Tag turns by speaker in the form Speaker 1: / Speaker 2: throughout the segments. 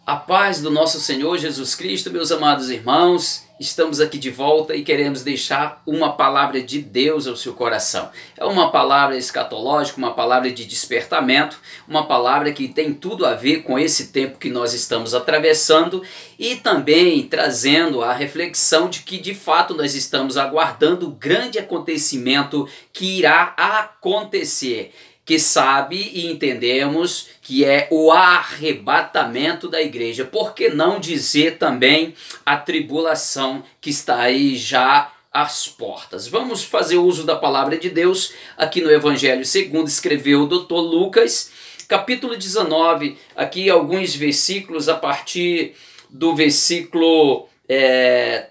Speaker 1: A paz do nosso Senhor Jesus Cristo, meus amados irmãos, estamos aqui de volta e queremos deixar uma palavra de Deus ao seu coração. É uma palavra escatológica, uma palavra de despertamento, uma palavra que tem tudo a ver com esse tempo que nós estamos atravessando e também trazendo a reflexão de que de fato nós estamos aguardando o grande acontecimento que irá acontecer, que sabe e entendemos que é o arrebatamento da igreja. Por que não dizer também a tribulação que está aí já às portas? Vamos fazer uso da palavra de Deus aqui no Evangelho segundo escreveu o Dr. Lucas, capítulo 19, aqui alguns versículos a partir do versículo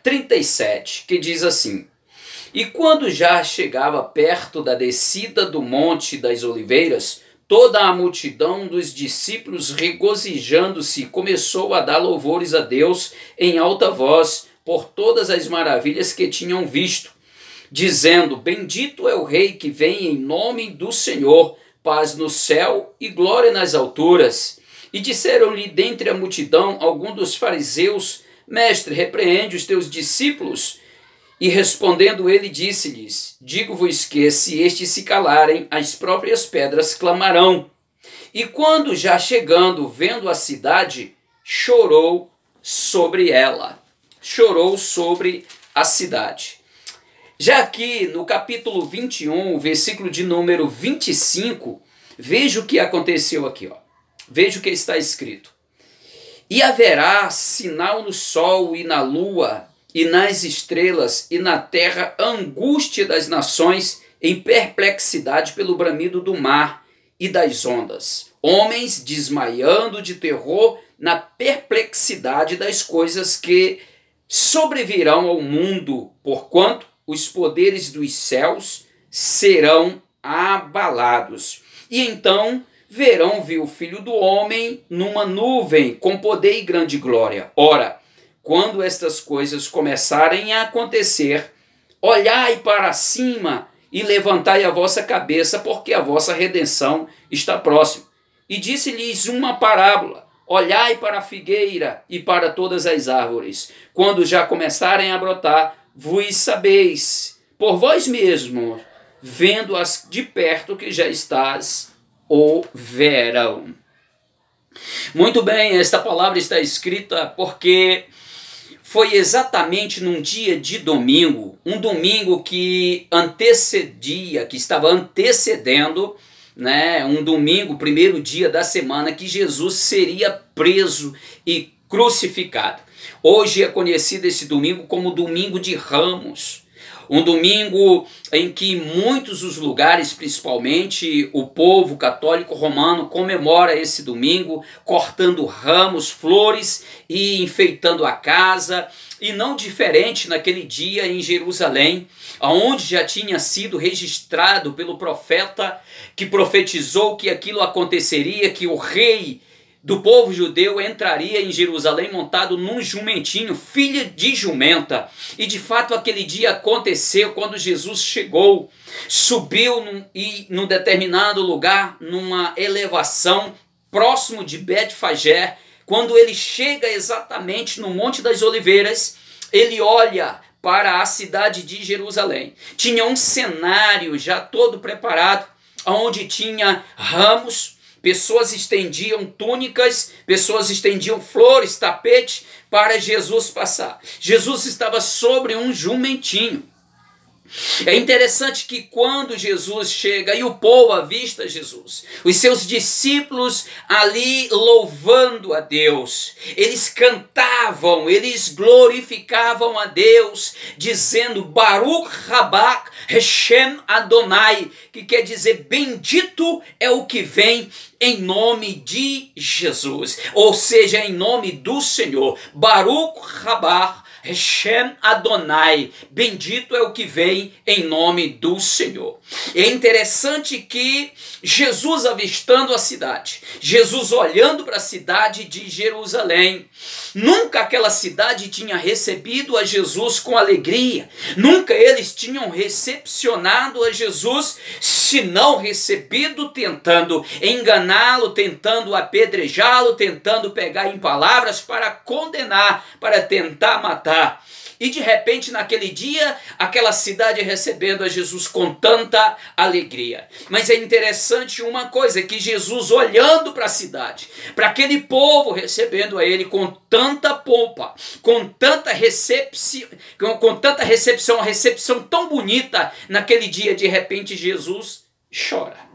Speaker 1: 37, que diz assim: E quando já chegava perto da descida do Monte das Oliveiras, toda a multidão dos discípulos, regozijando-se, começou a dar louvores a Deus em alta voz por todas as maravilhas que tinham visto, dizendo: Bendito é o Rei que vem em nome do Senhor, paz no céu e glória nas alturas. E disseram-lhe dentre a multidão alguns dos fariseus: Mestre, repreende os teus discípulos. E respondendo ele, disse-lhes: Digo-vos que, se estes se calarem, as próprias pedras clamarão. E quando já chegando, vendo a cidade, chorou sobre ela. Chorou sobre a cidade. Já aqui no capítulo 21, versículo de número 25, veja o que aconteceu aqui. Veja o que está escrito. E haverá sinal no sol e na lua, e nas estrelas, e na terra angústia das nações, em perplexidade pelo bramido do mar e das ondas. Homens desmaiando de terror na perplexidade das coisas que sobrevirão ao mundo, porquanto os poderes dos céus serão abalados. E então verão o Filho do Homem numa nuvem, com poder e grande glória. Ora, quando estas coisas começarem a acontecer, olhai para cima e levantai a vossa cabeça, porque a vossa redenção está próxima. E disse-lhes uma parábola: olhai para a figueira e para todas as árvores. Quando já começarem a brotar, vos sabeis, por vós mesmos, vendo-as de perto, que já estás o verão. Muito bem, esta palavra está escrita porque foi exatamente num dia de domingo, um domingo que antecedia, que estava antecedendo, um domingo, primeiro dia da semana, que Jesus seria preso e crucificado. Hoje é conhecido esse domingo como Domingo de Ramos. Um domingo em que muitos os lugares, principalmente o povo católico romano, comemora esse domingo, cortando ramos, flores e enfeitando a casa. E não diferente naquele dia em Jerusalém, onde já tinha sido registrado pelo profeta que profetizou que aquilo aconteceria, que o rei do povo judeu entraria em Jerusalém montado num jumentinho, filha de jumenta. E de fato aquele dia aconteceu quando Jesus chegou, subiu num determinado lugar, numa elevação próximo de Betfagé. Quando ele chega exatamente no Monte das Oliveiras, ele olha para a cidade de Jerusalém. Tinha um cenário já todo preparado, onde tinha ramos, pessoas estendiam túnicas, pessoas estendiam flores, tapete para Jesus passar. Jesus estava sobre um jumentinho. É interessante que quando Jesus chega e o povo avista Jesus, os seus discípulos ali louvando a Deus, eles cantavam, eles glorificavam a Deus, dizendo Baruch Rabak Hashem Adonai, que quer dizer bendito é o que vem em nome de Jesus, ou seja, em nome do Senhor. Baruch Rabak Hashem Adonai, bendito é o que vem em nome do Senhor. É interessante que Jesus avistando a cidade, Jesus olhando para a cidade de Jerusalém, nunca aquela cidade tinha recebido a Jesus com alegria, nunca eles tinham recepcionado a Jesus, se não recebido tentando enganá-lo, tentando apedrejá-lo, tentando pegar em palavras para condenar, para tentar matar. E de repente naquele dia, aquela cidade recebendo a Jesus com tanta alegria. Mas é interessante uma coisa, que Jesus olhando para a cidade, para aquele povo recebendo a ele com tanta pompa, com tanta recepção, uma recepção tão bonita, naquele dia de repente Jesus chora.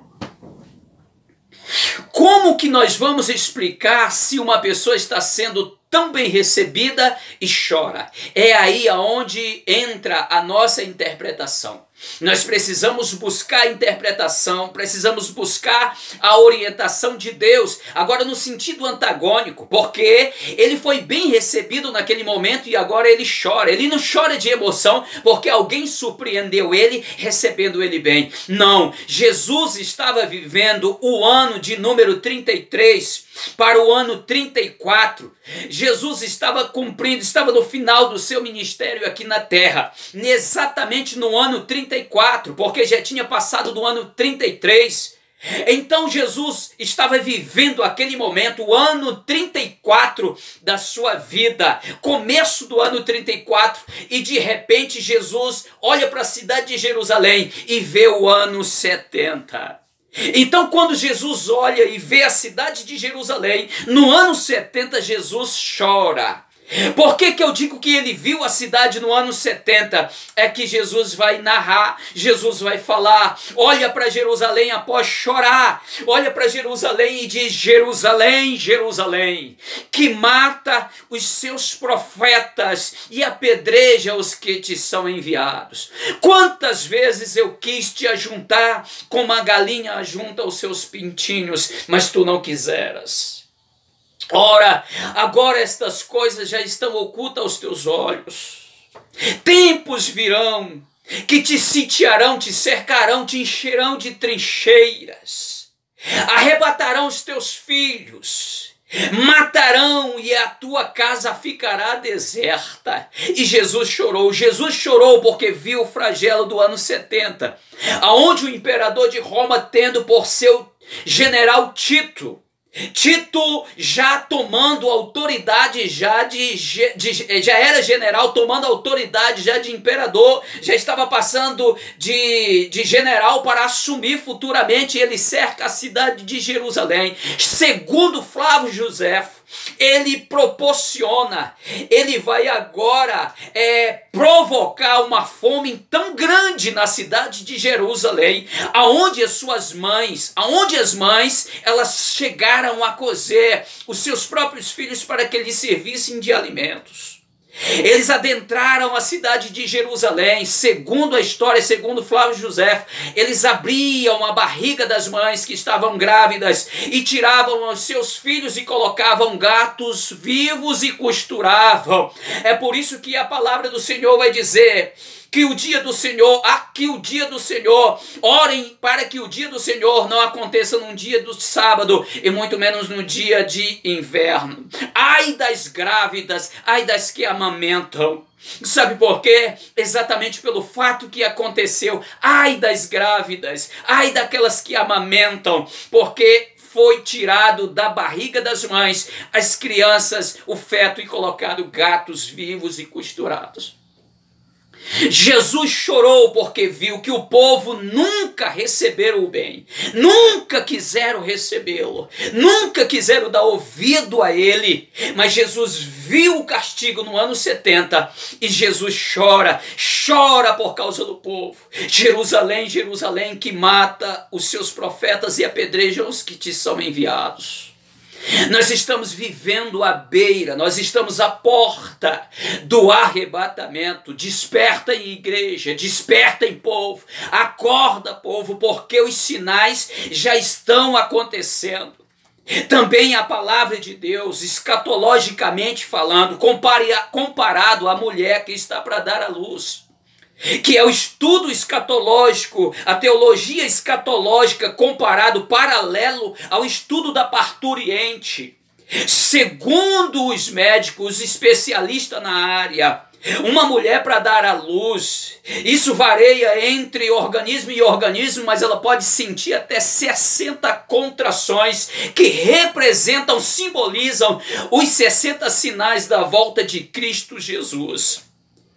Speaker 1: Como que nós vamos explicar se uma pessoa está sendo tão bem recebida e chora? É aí aonde entra a nossa interpretação. Nós precisamos buscar a interpretação, precisamos buscar a orientação de Deus, agora no sentido antagônico, porque ele foi bem recebido naquele momento e agora ele chora. Ele não chora de emoção porque alguém surpreendeu ele recebendo ele bem. Não, Jesus estava vivendo o ano de número 33 para o ano 34. Jesus estava cumprindo, estava no final do seu ministério aqui na terra, exatamente no ano 34, porque já tinha passado do ano 33. Então Jesus estava vivendo aquele momento, o ano 34 da sua vida, começo do ano 34, e de repente Jesus olha para a cidade de Jerusalém e vê o ano 70. Então quando Jesus olha e vê a cidade de Jerusalém, no ano 70 Jesus chora. Por que eu digo que ele viu a cidade no ano 70? É que Jesus vai narrar, Jesus vai falar, olha para Jerusalém após chorar, olha para Jerusalém e diz: Jerusalém, Jerusalém, que mata os seus profetas e apedreja os que te são enviados. Quantas vezes eu quis te ajuntar como a galinha ajunta os seus pintinhos, mas tu não quiseras. Ora, agora estas coisas já estão ocultas aos teus olhos. Tempos virão que te sitiarão, te cercarão, te encherão de trincheiras, arrebatarão os teus filhos, matarão e a tua casa ficará deserta. E Jesus chorou porque viu o flagelo do ano 70, aonde o imperador de Roma, tendo por seu general Tito já tomando autoridade, já era general, tomando autoridade já de imperador, já estava passando de general para assumir futuramente. Ele cerca a cidade de Jerusalém. Segundo Flávio Joséfo, ele proporciona, ele vai agora provocar uma fome tão grande na cidade de Jerusalém, aonde as mães elas chegaram a cozer os seus próprios filhos para que eles servissem de alimentos. Eles adentraram a cidade de Jerusalém, segundo a história, segundo Flávio Joséfo, eles abriam a barriga das mães que estavam grávidas e tiravam os seus filhos e colocavam gatos vivos e costuravam. É por isso que a palavra do Senhor vai dizer que o dia do Senhor, orem para que o dia do Senhor não aconteça num dia do sábado e muito menos no dia de inverno. Ai das grávidas, ai das que amamentam. Sabe por quê? Exatamente pelo fato que aconteceu. Ai das grávidas, ai daquelas que amamentam, porque foi tirado da barriga das mães as crianças, o feto, e colocado gatos vivos e costurados. Jesus chorou porque viu que o povo nunca receberam o bem, nunca quiseram recebê-lo, nunca quiseram dar ouvido a ele, mas Jesus viu o castigo no ano 70 e Jesus chora por causa do povo. Jerusalém, Jerusalém, que mata os seus profetas e apedreja os que te são enviados. Nós estamos vivendo à beira, nós estamos à porta do arrebatamento. Desperta em igreja, desperta em povo, acorda povo, porque os sinais já estão acontecendo. Também a palavra de Deus, escatologicamente falando, comparado à mulher que está para dar à luz, que é o estudo escatológico, a teologia escatológica comparado, paralelo ao estudo da parturiente. Segundo os médicos, especialistas na área, uma mulher para dar à luz, isso varia entre organismo e organismo, mas ela pode sentir até 60 contrações que representam, simbolizam os 60 sinais da volta de Cristo Jesus.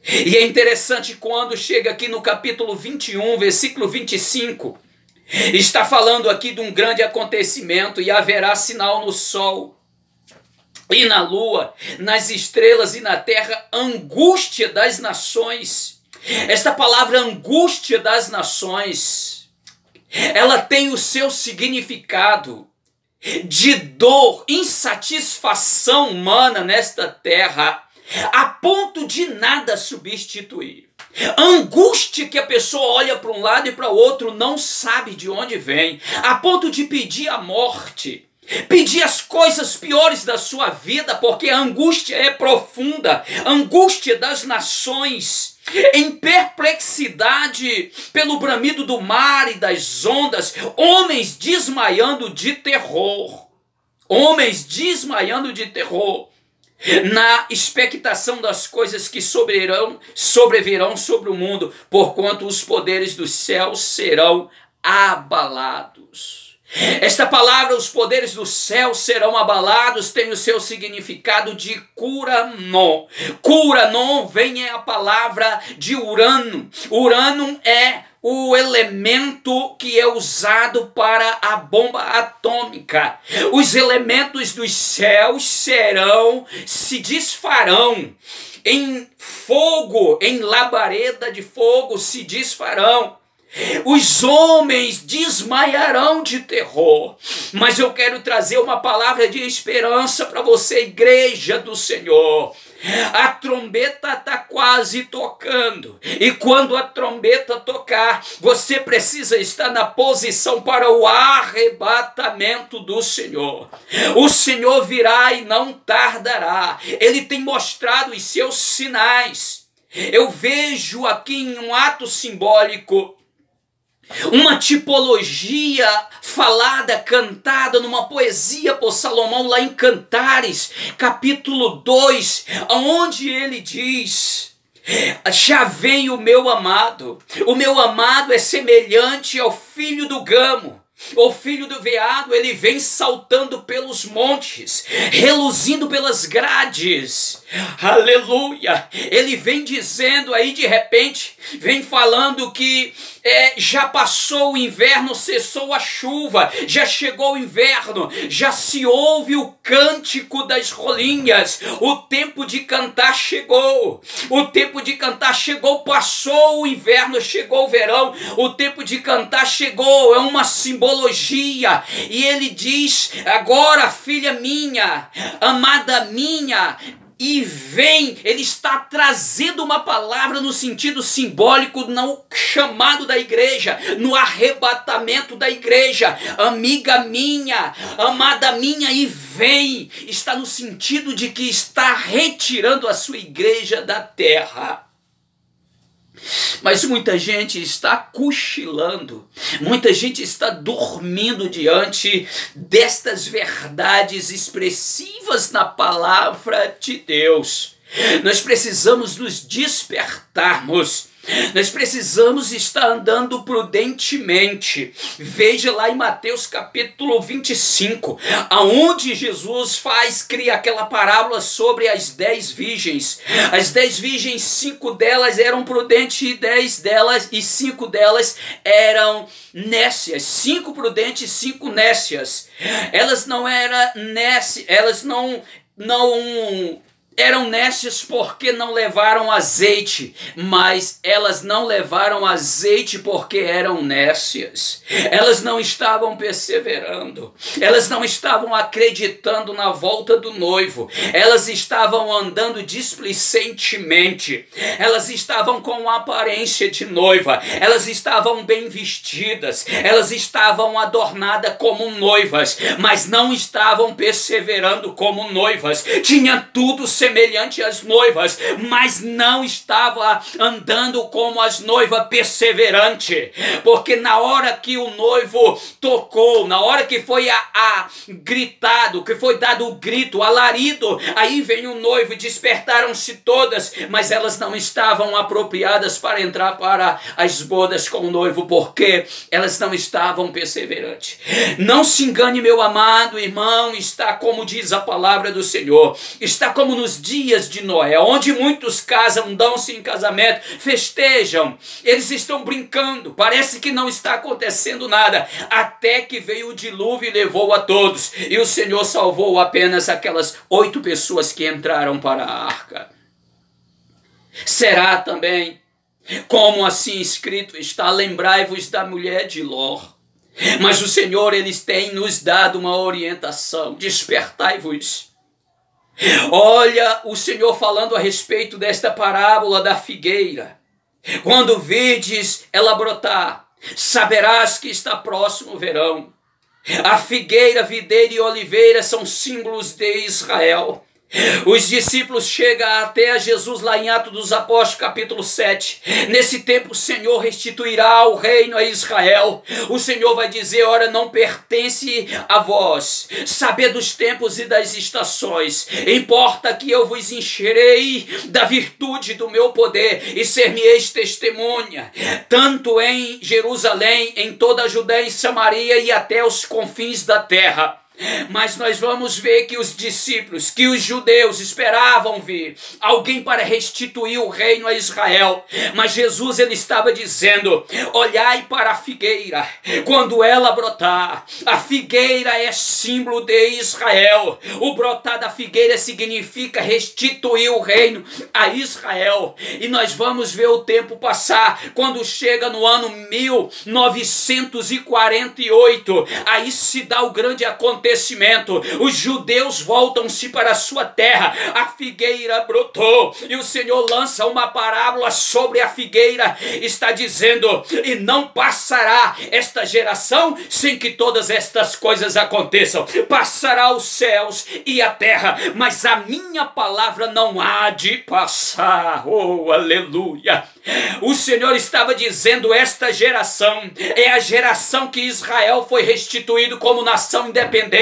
Speaker 1: E é interessante quando chega aqui no capítulo 21, versículo 25, está falando aqui de um grande acontecimento, e haverá sinal no sol e na lua, nas estrelas e na terra, angústia das nações. Esta palavra angústia das nações, ela tem o seu significado de dor, insatisfação humana nesta terra, a ponto de nada substituir. Angústia que a pessoa olha para um lado e para o outro, não sabe de onde vem, a ponto de pedir a morte, pedir as coisas piores da sua vida, porque a angústia é profunda, angústia das nações, em perplexidade pelo bramido do mar e das ondas, homens desmaiando de terror, na expectação das coisas que sobrevirão sobre o mundo, porquanto os poderes dos céus serão abalados. Esta palavra, os poderes do céu serão abalados, tem o seu significado de curanon. Curanon vem a palavra de Urano. Urano é o elemento que é usado para a bomba atômica. Os elementos dos céus se desfarão em fogo, em labareda de fogo se desfarão. Os homens desmaiarão de terror, mas eu quero trazer uma palavra de esperança para você, igreja do Senhor. A trombeta está quase tocando, e quando a trombeta tocar, você precisa estar na posição para o arrebatamento do Senhor. O Senhor virá e não tardará, Ele tem mostrado os seus sinais. Eu vejo aqui em um ato simbólico uma tipologia falada, cantada numa poesia por Salomão lá em Cantares, capítulo 2, onde ele diz: já vem o meu amado é semelhante ao filho do gamo. O filho do veado, ele vem saltando pelos montes, reluzindo pelas grades, aleluia. Ele vem dizendo aí, de repente, vem falando que já passou o inverno, cessou a chuva, já chegou o inverno, já se ouve o cântico das rolinhas, o tempo de cantar chegou, passou o inverno, chegou o verão, o tempo de cantar chegou, é uma simbologia, e ele diz: agora, filha minha, amada minha, e vem, ele está trazendo uma palavra no sentido simbólico, no chamado da igreja, no arrebatamento da igreja. Amiga minha, amada minha, e vem, está no sentido de que está retirando a sua igreja da terra. Mas muita gente está cochilando, muita gente está dormindo diante destas verdades expressivas na palavra de Deus. Nós precisamos nos despertarmos. Nós precisamos estar andando prudentemente. Veja lá em Mateus capítulo 25, aonde Jesus cria aquela parábola sobre as 10 virgens. As 10 virgens, 5 delas eram prudentes e 5 delas eram nécias. 5 prudentes e 5 nécias. Elas não eram nécias, elas não Eram nécias porque não levaram azeite, mas elas não levaram azeite porque eram nécias. Elas não estavam perseverando, elas não estavam acreditando na volta do noivo, elas estavam andando displicentemente, elas estavam com aparência de noiva, elas estavam bem vestidas, elas estavam adornadas como noivas, mas não estavam perseverando como noivas. Tinha tudo semelhante às noivas, mas não estava andando como as noivas perseverante, porque na hora que o noivo tocou, na hora que foi gritado, que foi dado o grito, alarido, aí vem o noivo e despertaram-se todas, mas elas não estavam apropriadas para entrar para as bodas com o noivo, porque elas não estavam perseverantes. Não se engane, meu amado irmão, está como diz a palavra do Senhor, está como nos dias de Noé, onde muitos casam, dão-se em casamento, festejam, eles estão brincando, parece que não está acontecendo nada, até que veio o dilúvio e levou a todos, e o Senhor salvou apenas aquelas 8 pessoas que entraram para a arca. Será também, como assim escrito está, lembrai-vos da mulher de Ló. Mas o Senhor, Ele tem nos dado uma orientação, despertai-vos. Olha o Senhor falando a respeito desta parábola da figueira. Quando virdes ela brotar, saberás que está próximo o verão. A figueira, videira e oliveira são símbolos de Israel. Os discípulos chegam até a Jesus lá em Atos dos Apóstolos, capítulo 7. Nesse tempo o Senhor restituirá o reino a Israel. O Senhor vai dizer, ora, não pertence a vós saber dos tempos e das estações. Importa que eu vos encherei da virtude do meu poder e ser-me-eis testemunha, tanto em Jerusalém, em toda a Judéia e Samaria e até os confins da terra. Mas nós vamos ver que os discípulos, que os judeus esperavam ver alguém para restituir o reino a Israel. Mas Jesus, ele estava dizendo, olhai para a figueira, quando ela brotar. A figueira é símbolo de Israel. O brotar da figueira significa restituir o reino a Israel. E nós vamos ver o tempo passar, quando chega no ano 1948, aí se dá o grande acontecimento. Os judeus voltam-se para a sua terra, a figueira brotou, e o Senhor lança uma parábola sobre a figueira, está dizendo, e não passará esta geração sem que todas estas coisas aconteçam. Passará os céus e a terra, mas a minha palavra não há de passar. Oh, aleluia! O Senhor estava dizendo, esta geração é a geração que Israel foi restituído como nação independente.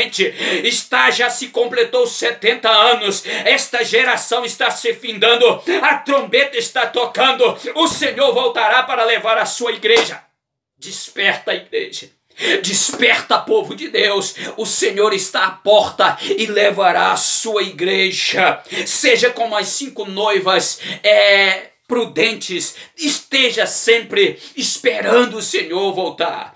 Speaker 1: Já se completou 70 anos. Esta geração está se findando. A trombeta está tocando. O Senhor voltará para levar a sua igreja. Desperta, igreja. Desperta, povo de Deus. O Senhor está à porta e levará a sua igreja. Seja como as 5 noivas prudentes. Esteja sempre esperando o Senhor voltar.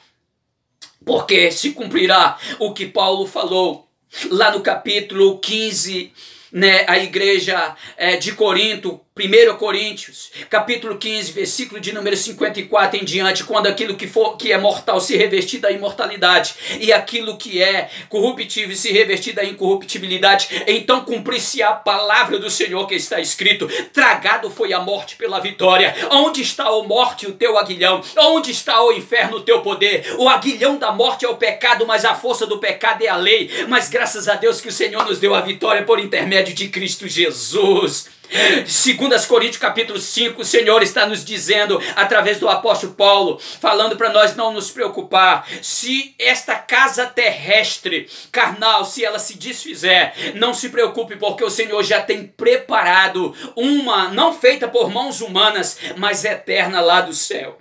Speaker 1: Porque se cumprirá o que Paulo falou lá no capítulo 15, né, a igreja de Corinto, 1 Coríntios, capítulo 15, versículo de número 54 em diante, quando aquilo que é mortal se revestir da imortalidade, e aquilo que é corruptível se revestir da incorruptibilidade, então cumprir-se a palavra do Senhor que está escrito, tragado foi a morte pela vitória. Onde está, a morte, o teu aguilhão? Onde está, o inferno, o teu poder? O aguilhão da morte é o pecado, mas a força do pecado é a lei. Mas graças a Deus que o Senhor nos deu a vitória por intermédio de Cristo Jesus. 2 Coríntios capítulo 5, o Senhor está nos dizendo, através do apóstolo Paulo, falando para nós não nos preocupar. Se esta casa terrestre, carnal, se ela se desfizer, não se preocupe, porque o Senhor já tem preparado uma, não feita por mãos humanas, mas eterna lá do céu.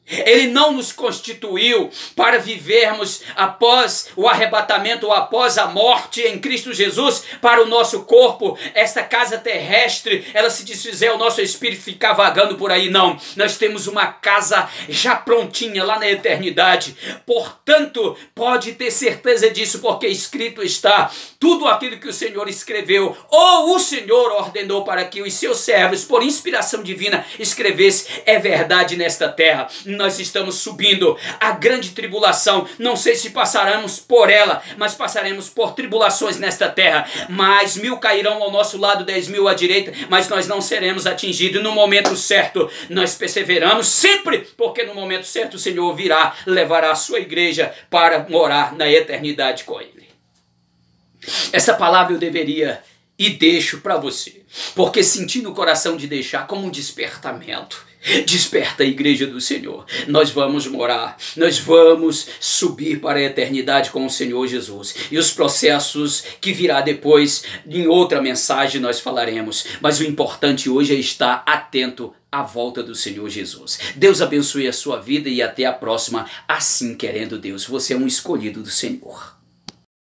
Speaker 1: Ele não nos constituiu para vivermos após o arrebatamento ou após a morte em Cristo Jesus para o nosso corpo, esta casa terrestre, ela se desfizer, o nosso espírito ficar vagando por aí. Não, nós temos uma casa já prontinha lá na eternidade. Portanto, pode ter certeza disso, porque escrito está: tudo aquilo que o Senhor escreveu ou o Senhor ordenou para que os seus servos, por inspiração divina, escrevesse, é verdade nesta terra. Nós estamos subindo a grande tribulação. Não sei se passaremos por ela, mas passaremos por tribulações nesta terra. Mas 1000 cairão ao nosso lado, 10.000 à direita, mas nós não seremos atingidos. No momento certo, nós perseveramos sempre, porque no momento certo o Senhor virá, levará a sua igreja para morar na eternidade com Ele. Essa palavra eu deveria e deixo para você, porque senti no coração de deixar como um despertamento. Desperta a igreja do Senhor. Nós vamos morar, nós vamos subir para a eternidade com o Senhor Jesus. E os processos que virá depois, em outra mensagem nós falaremos. Mas o importante hoje é estar atento à volta do Senhor Jesus. Deus abençoe a sua vida e até a próxima, assim querendo Deus. Você é um escolhido do Senhor.